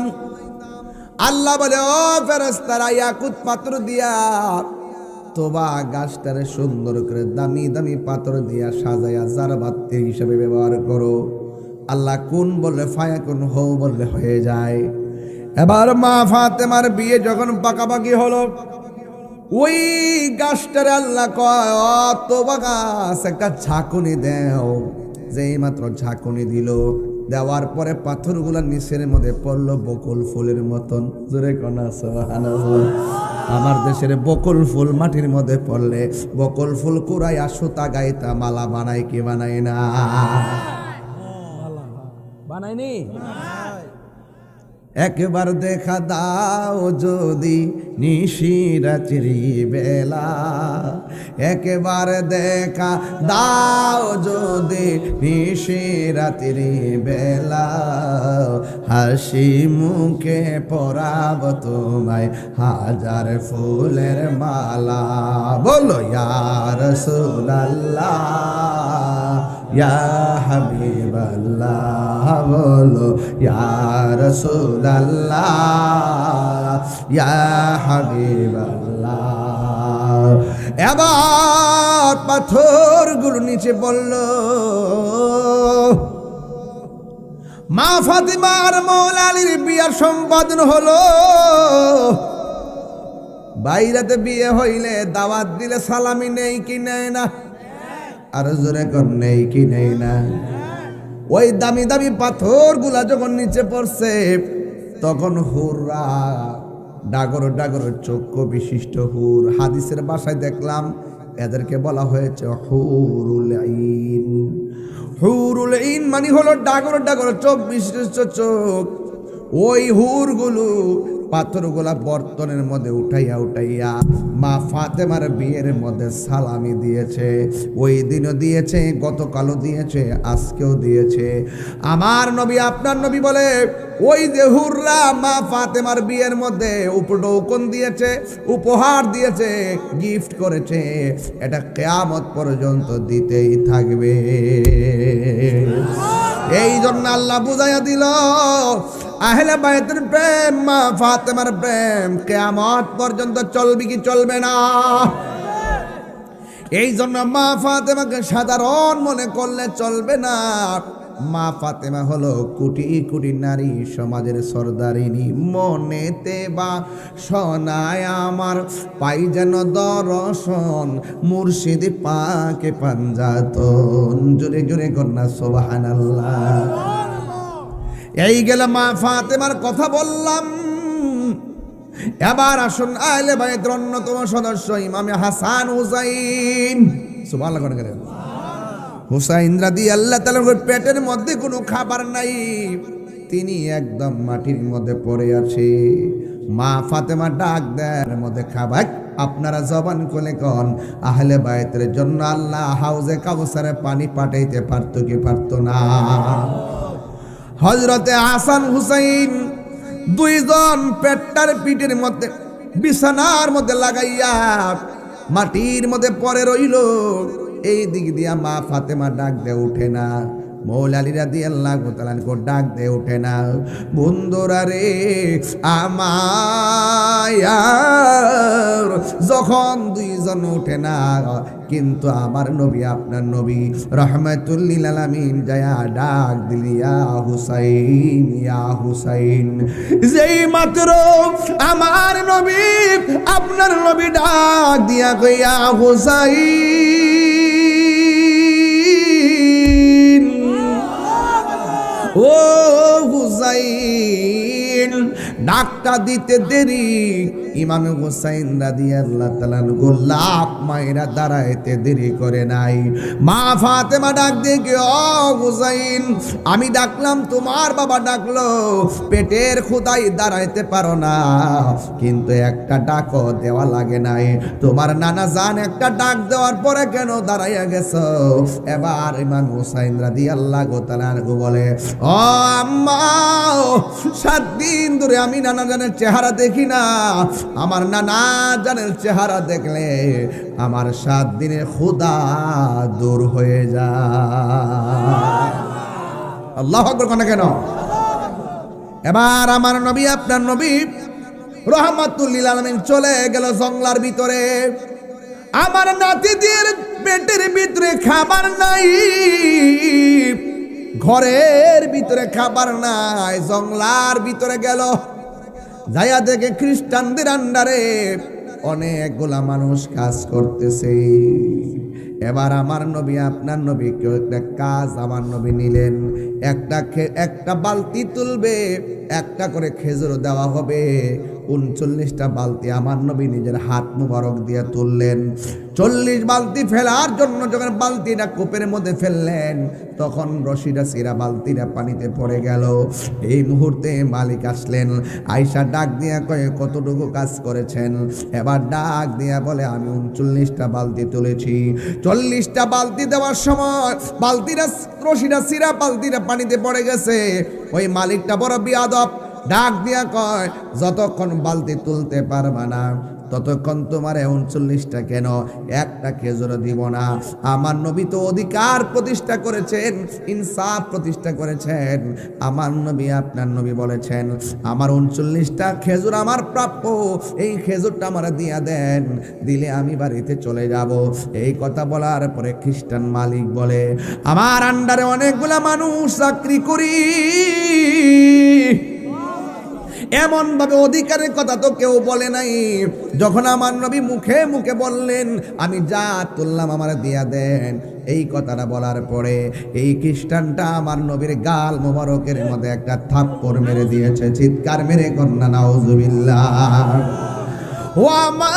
আল্লাহ বলে ও ফেরেশতারা ইয়াকুত পাথর দিয়া অথবা গাছটারে সুন্দর করে দামি দামি পাথর দিয়া সাজায়া জারবাতি হিসেবে ব্যবহার করো। আল্লাহ কোন বললে ফায়াকুন, হও বললে হয়ে যায়। এবার মা ফাতেমার বিয়ে যখন পাকাপাকি হলো, ওই গাছটারে আল্লাহ কয় অথবা গাছ একটা ঝাঁকুনি দেও। যেই মাত্র ঝাঁকুনি দিল, দেওয়ার পরে পাথরগুলা নিচের মধ্যে পড়লো বকুল ফুলের মতন। জোরে কনা সুবহানাল্লাহ। আমার দেশের বকুল ফুল মাটির মধ্যে পড়লে বকুল ফুল কুড়াইয়া সুতা গাইতা মালা বানাই কি বানাই না? বানাইনি। একবার দেখা দাও যদি নিশিরাত্রির বেলা, একবার দেখা দাও যদি নিশিরাত্রির বেলা, হাসি মুখে পরাব তোমায় হাজার ফুলের মালা। বলো ইয়া রাসূলুল্লাহ ইয়া হাবিবাল্লাহ, বলো ইয়া রাসূলুল্লাহ ইয়া হাবিবাল্লাহ। এবার পাথরগুলো নিচে পড়ল। মা ফাতিমার মৌলা আলীর বিয়ার সম্পাদন হলো। বাইরেতে বিয়ে হইলে দাওয়াত দিলে সালামি নেই কি নেয় না? আর জোরে কর নেই কি নেই না? ওই দামি দামি পাথরগুলা যখন নিচে পড়ছে, তখন হুররা ডাগর ডাগর চক্ষু বিশিষ্ট হুর, হাদিসের ভাষায় দেখলাম এদেরকে বলা হয়েছে হুরুল আইন। হুরুল আইন মানে হলো ডাগর ডাগর চোখ বিশিষ্ট চোখ। ওই হুরগুলো পাথরগুলা বর্তনের মধ্যে উঠাইয়া উঠাইয়া মা ফাতেমার বিয়ের মধ্যে সালামি দিয়েছে। ওই দিনও দিয়েছে, গতকালও দিয়েছে, আজকেও দিয়েছে। আমার নবী আপনার নবী বলে ওই যে হুররা মা ফাতেমার বিয়ের মধ্যে উপঢৌকন দিয়েছে, উপহার দিয়েছে, গিফট করেছে, এটা কিয়ামত পর্যন্ত দিতেই থাকবে। এই জন্য আল্লাহ বুঝাইয়া দিল আহলে বাইতের প্রেম, মা ফাতেমার প্রেম কিয়ামত পর্যন্ত চলবে কি চলবে না? এই জন্য মা ফাতেমাকে সাধারণ মনে করলে চলবে না। মা ফাতেমা হলো কোটি কোটি নারী সমাজের সর্দারিনী। মনেতে বা শোনায় আমার পাই যেন দর্শন, মুর্শিদ পাকে পাঞ্জাতন। জোরে জোরে কন্যা সুবহানাল্লাহ। এই গেল মা ফাতেমার কথা বললাম। এবার আসুন আহলে বাইতের অন্যতম সদস্য ইমামে হাসান হুসাইন। সুবহানাল্লাহ করেন। হুসাইন রাদিয়াল্লাহু তাআলার পেটের মধ্যে কোনো খাবার নাই, তিনি একদম মাটির মধ্যে পড়ে আছে। মা ফাতেমা ডাক দেয়ার মধ্যে খাবার। আপনারা জবান খুলে কোন আহলে বাইতের জন্য আল্লাহ হাউজে কাউসারে পানি পাঠাইতে পারতো কি পারতো না? হযরতে হাসান হুসাইন দুইজন পেটটার পিঠের মধ্যে বিছানার মধ্যে লাগাইয়া মাটির মধ্যে পড়ে রইল। এই দিক দিয়া মা ফাতেমা ডাক দে উঠে না, মৌলা আলী রাদিয়াল্লাহু তাআলা ডাক দে উঠে না। বন্ধুরা রে আমার যখন দুইজন উঠে না, কিন্তু আমার নবী আপনার নবী রাহমাতুল লিল আলামিন যায়া ডাক দিলিয়া হুসাইন ইয়া হুসাইন। যেই মাত্র আমার নবী আপনার নবী ডাক দিয়া কইয়া হুসাইন, ও হুসাইন, ডাকটা দিতে দেরি ইমাম হুসাইন রাদিয়াল্লাহু তাআলা গোলাপ মায়েরা দাঁড়াইতে দেরি করে নাই। মা ফাতেমা ডাক দিয়ে ও হুসাইন, আমি ডাকলাম তোমার বাবা ডাকলো, পেটের ক্ষুধায় দাঁড়াইতে পারো না, কিন্তু একটা ডাকও দেওয়া লাগে নাই। তোমার নানা জান একটা ডাক দেওয়ার পরে কেন দাঁড়াইয়া গেছো? এবার ইমাম হুসাইন রাদিয়াল্লাহু তাআলা বলে ও আম্মা, 7 দিন ধরে আমি নানা জানের চেহারা দেখি না। আমার নানা জানের চেহারা দেখলে আমার 7 দিনের ক্ষুধা দূর হয়ে যায়। আল্লাহু আকবার কোন কেন? এবার আমার নবী আপনার নবী রাহমাতুল লিল আলামিন চলে গেল জঙ্গলার ভিতরে। আমার নাতিদের পেটের ভিতরে খাবার নাই, ঘরের ভিতরে খাবার নাই, জঙ্গলার ভিতরে গেল, যাইয়া দেখে খ্রিস্টানদের আন্ডারে অনেকগুলা মানুষ কাজ করতেছে। এবার আমার নবী আপনার নবী কেউ একটা কাজ আমার নবী নিলেন, একটা বালতি তুলবে, একটা করে খেজুর দেওয়া হবে, 39টা বালতি আমার নবী নিজের হাত মুবারক দিয়ে তুললেন। 40 বালতি ফেলার জন্য যখন বালতিটা কূপের মধ্যে ফেললেন, তখন রশিটা চিরা বালতিটা পানিতে পড়ে গেল। এই মুহূর্তে মালিক আসলেন, আয়সা ডাক দিয়া কয়ে কতটুকু কাজ করেছেন? এবার ডাক দিয়া বলে আমি 39টা বালতি তুলেছি। 40টা বালতি দেওয়ার সময় বালতিটা রশিটা চিরা বালতিটা পানিতে পড়ে গেছে। ওই মালিকটা বড় বিয়াদব, ডাক দিয়া কয় যতক্ষণ বালতি তুলতে পারবা না ততক্ষণ তোমার 39টা কেন একটা খেজুর দিব না। আমার নবী তো অধিকার প্রতিষ্ঠা করেছেন, ইনসাফ প্রতিষ্ঠা করেছেন। আমার নবী আপনার নবী বলেছেন আমার 39টা খেজুর আমার প্রাপ্য, এই খেজুরটা আমার দিয়া দেন, দিলে আমি বাড়িতে চলে যাব। এই কথা বলার পরে খ্রিস্টান মালিক বলে আমার আন্ডারে অনেকগুলা মানুষ চাকরি করি, এমন ভাবে অধিকারের কথা তো কেউ বলে নাই। যখন আমার নবী মুখে মুখে বললেন আমি যা তুললাম আমার দিয়া দেন, এই কথাটা বলার পরে এই খ্রিস্টানটা আমার নবীর গাল মোবারকের মধ্যে একটা থাপ্পড় মেরে দিয়েছে। চিৎকার মেরে কন্যা নাউজুবিল্লাহ। ওয়া মা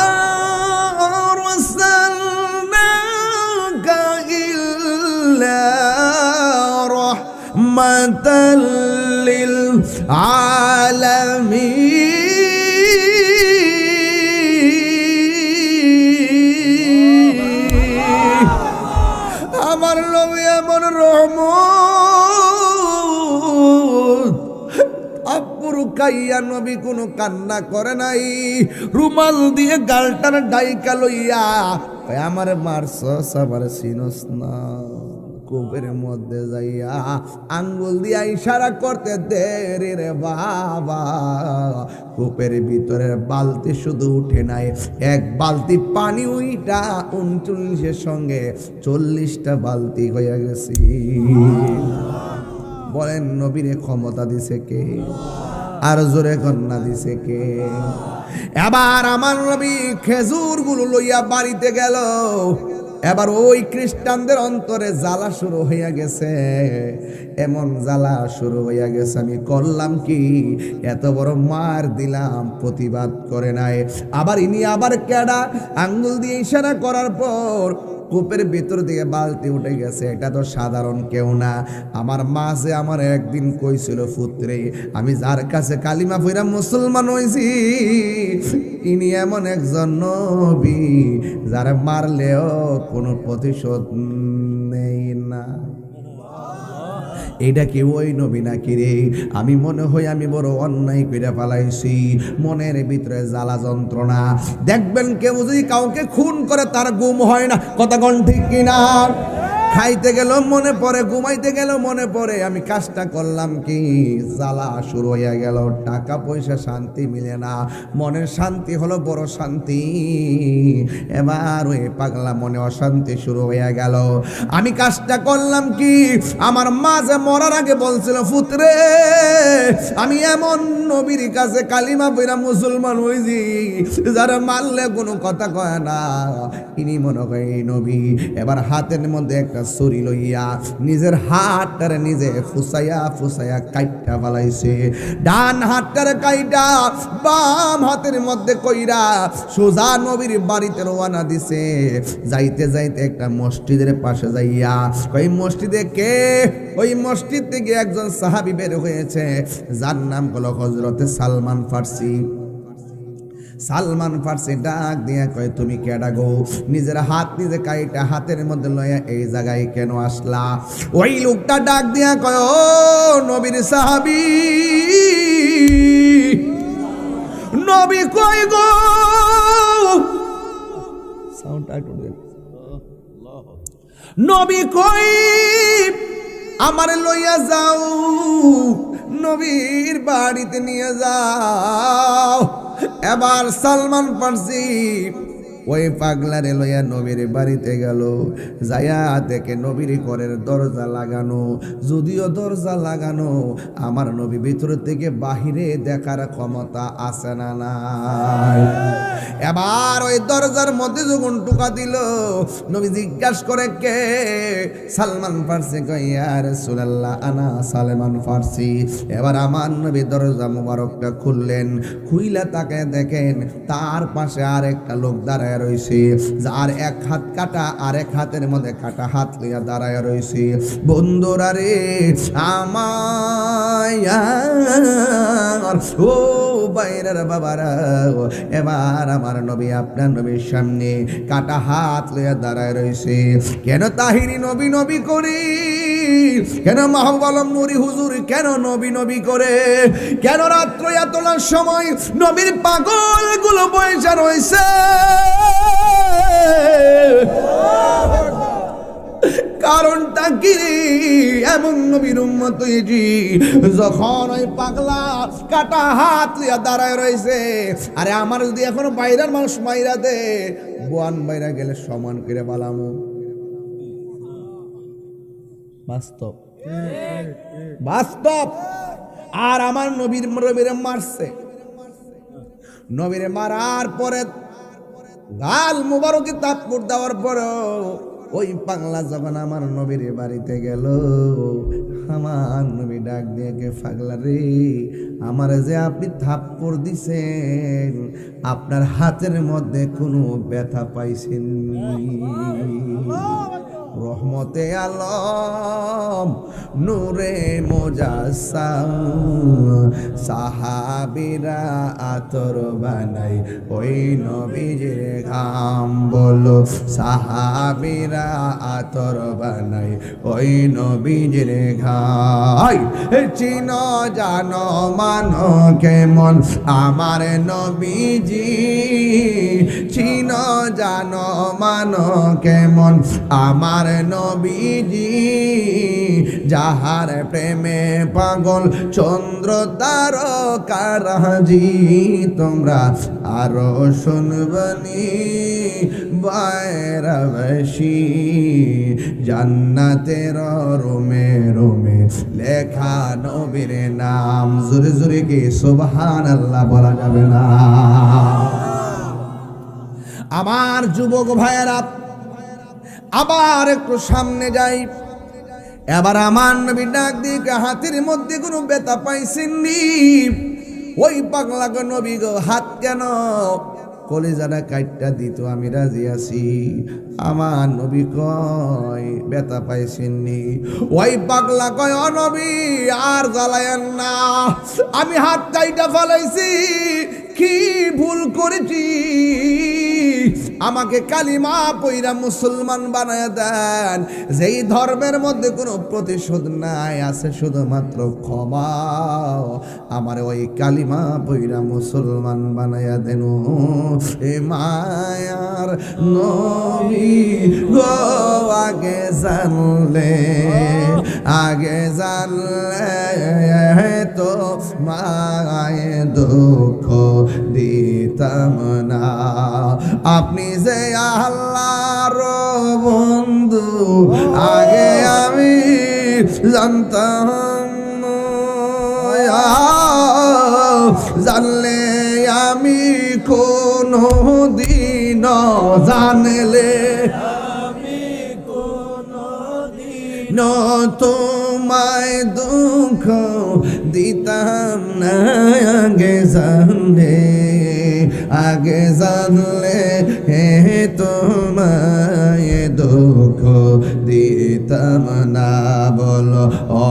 আরসালনাকা ইল্লা রাহমাতাল লিল আলামিন। আমার নবী এমন রহমত, আব্বু রুকাইয়া নবী কোনো কান্না করে নাই, রুমাল দিয়ে গালটার ডাইকা লইয়া আমার মারছস আমার চিনস না, কূপের মধ্যে যাইয়া আঙ্গুল দিয়া ইশারা করতে দেরি রে বাবা। কূপের ভিতরে বালতি শুধু উঠে নাই, এক বালতি পানি উইটা 39-এর সঙ্গে 40টা বালতি হয়ে গেছে। বলেন নবীরে ক্ষমতা দিছে কে? আর জোরে কন্যা দিছে কে? এবার আমার নবী খেজুরগুলো লইয়া বাড়িতে গেল। এবার ওই খ্রিস্টানদের অন্তরে জ্বালা শুরু হইয়া গেছে, এমন জ্বালা শুরু হইয়া গেছে আমি করলাম কি, এত বড় মার দিলাম প্রতিবাদ করে নাই। আবার ইনি আবার কেডা, আঙ্গুল দিয়ে ইশারা করার পর কূপের ভিতর দিকে বালতি উঠে গেছে। এটা তো সাধারণ কেউ না। আমার মা যে আমার একদিন কইছিল পুত্রে আমি যার কাছে কালিমা পইরা মুসলমান হইছি, ইনি এমন একজন নবী যারা মারলেও কোনো প্রতিশোধ নেই না। এটা কি ওই নবী নাকি রে? আমি মনে হয় আমি বড় অন্যায় করে ফেলাইছি, মনের ভিতরে জ্বালা যন্ত্রণা। দেখবেন কেউ যদি কাউকে খুন করে তার গুম হয় না, কথা কোন ঠিক কিনা? খাইতে গেল মনে পড়ে, ঘুমাইতে গেল মনে পড়ে আমি কাজটা করলাম কি, জ্বালা শুরু হইয়া গেল। টাকা পয়সা শান্তি মিলে না, মনের শান্তি হলো বড় শান্তি। এবার ওই পাগলা মনে অশান্তি শুরু হইয়া গেল। আমি কাজটা করলাম কি, আমার মা যে মরার আগে বলছিল পুত্রে আমি এমন নবীর কাছে কালিমা পইরা মুসলমান হইছি যারা মারলে কোনো কথা কয় না, ইনি মনে হয় এই নবী। এবার হাতের মধ্যে একটা ছুরি লইয়া নিজের হাতটারে নিজে ফুসাইয়া ফুসাইয়া কাইটা ফেলাইছে। ডান হাতটারে কাইটা বাম হাতের মধ্যে কইরা সোজা নবীর বাড়িতে রওনা দিছে। যাইতে যাইতে একটা মসজিদের পাশে যাইয়া ওই মসজিদে কে, ওই মসজিদ থেকে একজন সাহাবী বের হয়েছে যার নাম হলো হযরতে সালমান ফার্সি। সালমান ফার্সি ডাক দিয়া কয় তুমি কেডা গো? নিজের হাত নিজে কাইটা হাতের মধ্যে লইয়া এই জায়গায় কেন আসলা? ওই লোকটা ডাক দিয়া কয় ও নবীর সাহাবী, নবী কই গো? সাউন্ড আইটো দেন। নবী কই? আমারে লইয়া যাও, নবীর বাড়িতে নিয়ে যাও। এবার সালমান ফার্সি ওই পাগলারে লইয়া নবীর বাড়িতে গেল, যাইয়া দেখে নবীর ঘরের দরজা লাগানো। যদিও দরজা লাগানো, আমার নবী ভিতর থেকে বাহিরে দেখার ক্ষমতা আছে না নাই? এবার ওই দরজার মধ্যে যখন টোকা দিল, নবী জিজ্ঞাসা করে কে? সালমান ফার্সি কয় ইয়া রাসূলুল্লাহ আনা সালমান ফার্সি। এবার আমার নবী দরজা মুবারকটা খুললেন, খুইলা তাকে দেখেন তার পাশে আর একটা লোক দাঁড়ায় রয়েছে, যার এক হাত কাটা আর এক হাতের মধ্যে কাটা হাত লইয়া দাঁড়ায় রয়েছে। বন্ধুরা রে আমার, ও বাইরের বাবারা, এবার আমার নবী আপনার নবীর সামনে কাটা হাত লইয়া দাঁড়ায় রয়েছে। কেন তাহিরি নবী নবী করি? কেন মাহবুব আলম নুরি হুজুর কেন নবী নবী করে? কেন রাত্র এতলার সময় নবীর পাগল গুলো বসে রয়েছে? কারণটা কি? এমন নবীর উম্মত হয়েছি, যখন ওই পাগলা কাটা হাত লিয়া দাঁড়ায় রয়েছে, আরে আমার যদি এখনো বাইরের মানুষ মাইরা দে, বোয়ান বাইরা গেলে সমান করে বালামু। বাস্তব বাস্তব। আর আমার নবীরে মারছে, নবীরে মারার পরে গাল মুবারকে তাপড় দেওয়ার পরেও ওই পাগলা যখন আমার নবীর বাড়িতে গেল, আমার নবী ডাক দিয়ে কে পাগলা রে, আমার যে আপনি থাপ্পড় দিছেন, আপনার হাতের মধ্যে কোনো ব্যথা পাইছেন? রহমতে আলম নূরে মুজাসসাম সাহাবীরা আতর বানাই ওই নবীজির ঘাম। বলো সাহাবীরা আতর বানাই ওই নবীজির ঘাম। চিন জানো মানো কেমন আমার নবীজি, চিন জানো মানো কেমন আমার নবীজি, যাহার প্রেমে পাগল চন্দ্র তারকারাজি। তোমরা আরো শুনবনি বাইরাবাসী, জান্নাতের রোমে রোমে লেখা নবীর নাম। জোরে জোরে কি সুবহানাল্লাহ বলা যাবে না? আমার যুবক ভাইয়েরা, আবার একটু সামনে যাই। এবার আমার নবী ডাক দিয়ে হাতের মধ্যে কোনো ব্যথা পাইছেননি? ওই পাগলা গো নবী গো, হাত কেন? কলিজাটা কাইটটা দিত আমি রাজি আছি। আমার নবী কয় ব্যথা পাইছেননি? ওই পাগলা কয় ও নবী আর জ্বালায়েন না, আমি হাত কাইটা ফেলাইছি, কি ভুল করেছি, আমাকে কালিমা পইরা মুসলমান বানায় দেন। যেই ধর্মের মধ্যে কোনো প্রতিশোধ নাই, আছে শুধুমাত্র ক্ষমা। আমার ওই কালিমা পইরা মুসলমান বানায়া দেন। এ মায়ার নবী গো, আগে জানলে তো মায়ে দুঃখ দিতাম না। আপনি যে আল্লাহর বন্ধু, আগে আমি জানতাম, জানলে আমি কোনো দিন, জানলে আমি কোনো দিন তোমায় দুঃখ দিতাম না। আগে জানলে তোমায় দুঃখ দিতাম না। বলো ও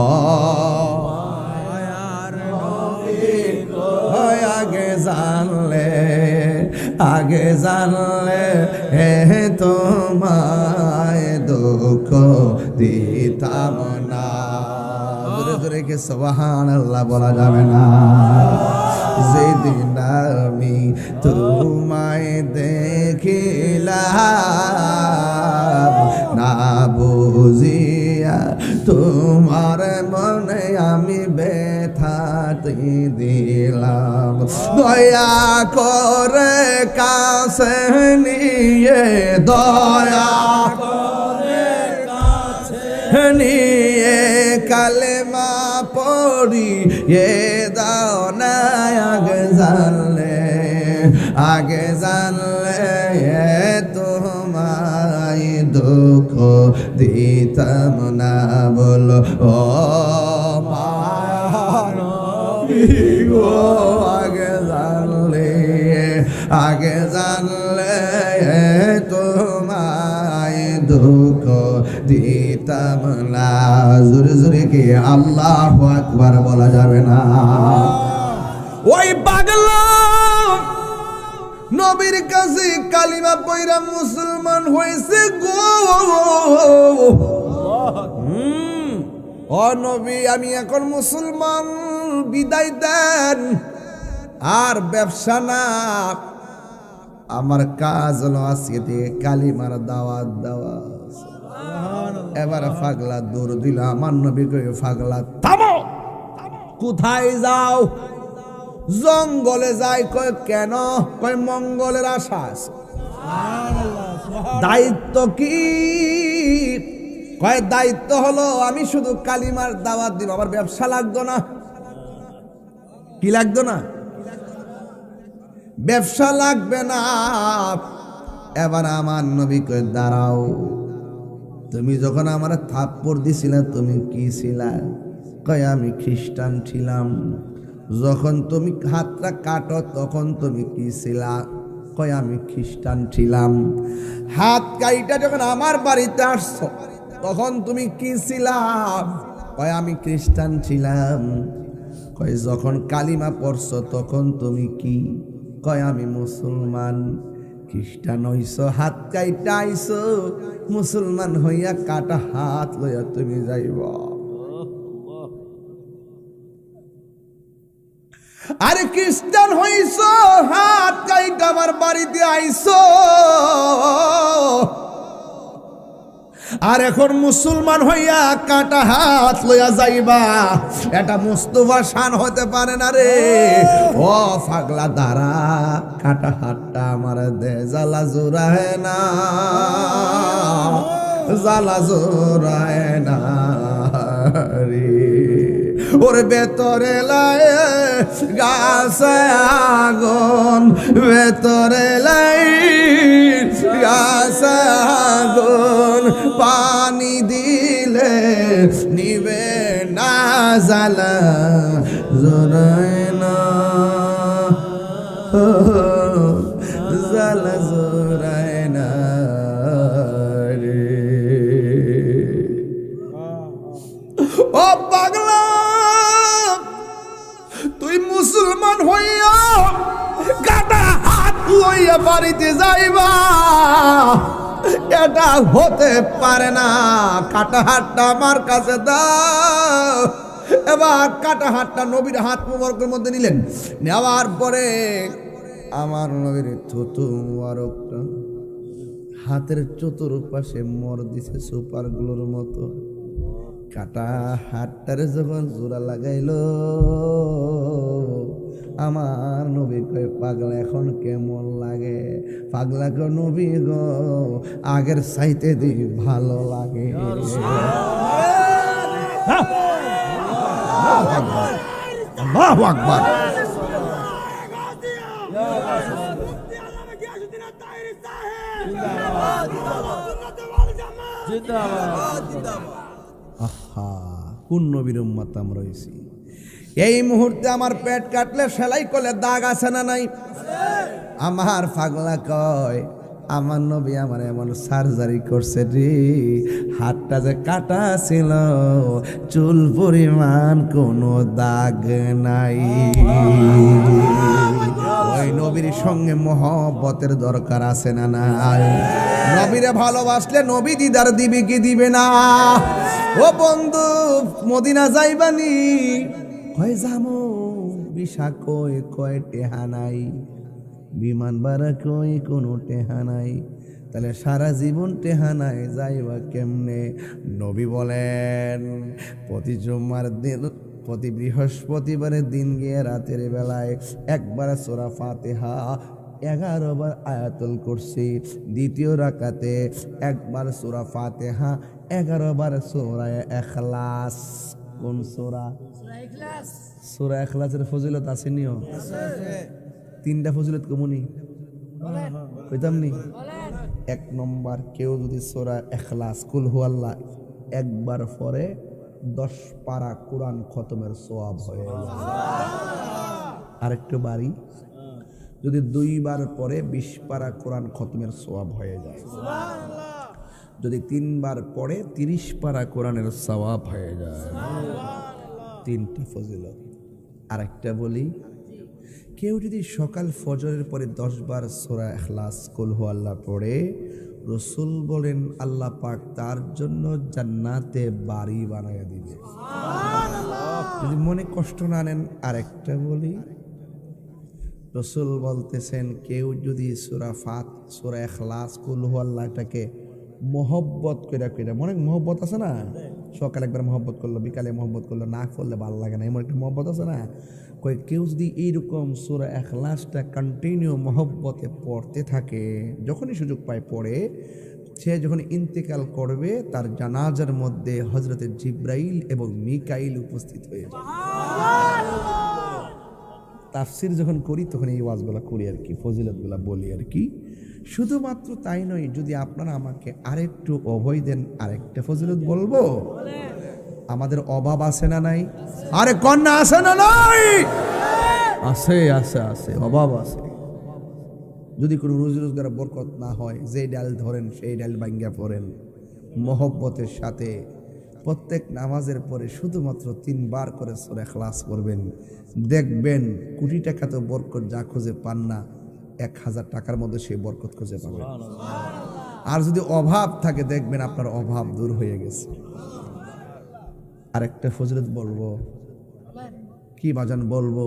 আগে জানলে তোমায় দুঃখ দিতাম না। জোরে জোরে কে সুবহানাল্লাহ বলা যাবে না? যেদিন আমি তোমায় দেখিলাম না বুঝিয়া, তোমার মনে আমি ব্যথা দিলাম দয়া করে কাছে নিয়ে দয়া নিয়ে কালেমা পড়ি এ দাও না আগে জানলে তোমায় দুঃখ দিতাম না বলো ও মানবী গো আগে জানলে তোমায় দুঃখ দিতাম না জোরে জোরে কি আল্লাহু আকবার বলা যাবে না ওই পাগলা নবীর কাছে কালিমা পয়রা মুসলমান হয়েছে গো ও নবী আমি এখন মুসলমান বিদায় দেন আর ব্যবসা না আমার কাজ হলো আজকে থেকে কালিমার দাওয়াত দেওয়া এবার পাগলা দৌড় দিল আমার নবী কই পাগলা থামো কোথায় যাও জঙ্গলে যাই কয় কেন কয় মঙ্গলের আশা আছে দায়িত্ব কি কয় দায়িত্ব হলো আমি শুধু কালিমার দাওয়াত দিব আমার ব্যবসা লাগতো না কি লাগতো না ব্যবসা লাগবে না এবার আমার নবী কয় দাঁড়াও তুমি যখন আমার থাপ্পড় দিছিলে তুমি কি ছিলা কয় আমি খ্রিস্টান ছিলাম যখন তুমি হাতটা কাটো তখন তুমি কি ছিলা কয় আমি খ্রিস্টান ছিলাম হাত কাইটা যখন আমার বাড়িতে আসছো তখন তুমি কি ছিলা কয় আমি খ্রিস্টান ছিলাম কয় যখন কালিমা পড়ছো তখন তুমি কি কয় আমি মুসলমান খ্রিস্টান হইছো হাত কাইটা আইছো মুসলমান হইয়া কাটা হাত লইয়া তুমি যাইবা আরে খ্রিস্টান হইছো হাত কাইটা আমার বাড়িতে আইছো আর এখন মুসলমান হইয়া কাটা হাত লইয়া যাইবা এটা মুস্তফা শান হতে পারে না রে ও পাগলা দাঁড়া কাটা হাতটা আমার দে জ্বালা জোড়ায় না জ্বালা জোড়ায় না রে ওর ভেতরে লাই গাছে আগুন ভেতরে লাই গাছে আগুন পানি দিলে নিবে না জ্বালা জোড়ায় না জ্বালা জোড়ায় না রে ও পাগলা তুই মুসলমান হইয়া কাটা হাত লইয়া বাড়িতে যাইবা এটা হতে পারে না কাটা হাতটা আমার কাছে দাও এবার কাটা হাতটা নবীর হাত মুবারকের মধ্যে নিলেন নেওয়ার পরে আমার নবীর থুতু মুবারকটা হাতের চতুর্পাশে মর দিছে সুপারগুলোর মতো কাটা হাতটারে যখন জোড়া লাগাইলো আমার নবী কয় পাগলা এখন কেমন লাগে পাগলা কয় নবী গো আগের চাইতে দি ভালো লাগে আল্লাহু আকবার আহা কোন নবীর উম্মত আমরা হইছি এই মুহূর্তে আমার পেট কাটলে সেলাই করলে দাগ আছে না নাই আমার পাগলা কয় আমার নবী আমার এমন সার্জারি করছে রে হাতটা যে কাটা ছিল চুল পরিমাণ কোনো দাগ নাই ওই নবীর সঙ্গে মহব্বতের দরকার আছে না নাই নবীরে ভালোবাসলে নবী দিদার দিবি কি দিবে না ও বন্ধু মদিনা যাইবানি কয় যামো বিশা কয় কয় টেহা নাই বিমান ভাড়া কই কোনো টেহা নাই তাহলে সারা জীবন টেহা নাই যাইবা কেমনে নবী বলেন প্রতি জুম্মার দিন প্রতি বৃহস্পতিবারের দিন গিয়ে রাতের বেলায় একবার সূরা ফাতিহা 11 বার আয়াতুল কুরসি, দ্বিতীয় রাকাতে একবার সূরা ফাতিহা 11 বার সূরা ইখলাস। কোন সূরা? সূরা ইখলাসের ফজিলত আসেনিও? তিনটা ফজিলত কমুনি কইতাম নি? 1 নম্বর, কেউ যদি সূরা ইখলাস কুল হুয়াল্লাহ একবার পড়ে 10 পারা কোরআন খতমের সওয়াব হয়ে যায়। আরেকটু বাড়ি, যদি 2 বার পড়ে 20 পারা কোরআন খতমের সওয়াব হয়ে যায়। যদি 3 বার পড়ে 30 পারা কোরআনের সওয়াব হয়ে যায়। 3টি ফজিলত। আরেকটা বলি, কেউ যদি সকাল ফজরের পরে 10 বার সূরা ইখলাস কুল হুয়াল্লাহ পড়ে, রাসূল বলেন আল্লাহ পাক তার জন্য জান্নাতে বাড়ি বানায়া দিবে। যদি মনে কষ্ট না নেন আরেকটা বলি, রাসূল বলতেছেন কেউ যদি সূরা ইখলাস কুল হুয়াল্লাহটাকে মহব্বত করে, মনে মহব্বত আছে না, সকালে একবার মহব্বত করলো, বিকালে মহব্বত করলো, না করলে ভালো লাগে না, এমন একটা মহব্বত আছে না, কেউ যদি এইরকম সূরা ইখলাসটা কন্টিনিউ মহব্বতে পড়তে থাকে, যখনই সুযোগ পায় পড়ে, সে যখন ইন্তেকাল করবে তার জানাজার মধ্যে হযরতে জিবরাইল এবং মিকাইল উপস্থিত হয়ে যায়। তাফসীর যখন করি তখন এই ওয়াজগুলো করি আর কি, ফজিলতগুলো বলি আর কি। শুধুমাত্র তাই নয়, যদি আপনারা আমাকে আরেকটু অভয় দেন আরেকটা ফজিলত বলবো। আমাদের অভাব আছে না নাই? আরে কন্যা আছে না নাই? আছে আছে আছে, অভাব আছে। যদি কোনো রুজি রোজগার বরকত না হয়, যে ডাল ধরেন সেই ডাল ভাঙ্গা পড়েন, মহব্বতের সাথে প্রত্যেক নামাজের পরে শুধুমাত্র 3 বার করে সূরা ইখলাস পড়বেন, দেখবেন কোটি টাকা তো বরকত যা খুঁজে পান না, 1000 টাকার মধ্যে সেই বরকত খুঁজে পাবেন। আর যদি অভাব থাকে দেখবেন আপনার অভাব দূর হয়ে গেছে। আরেকটা ফজিলত বলবো, কি বাজান বলবো?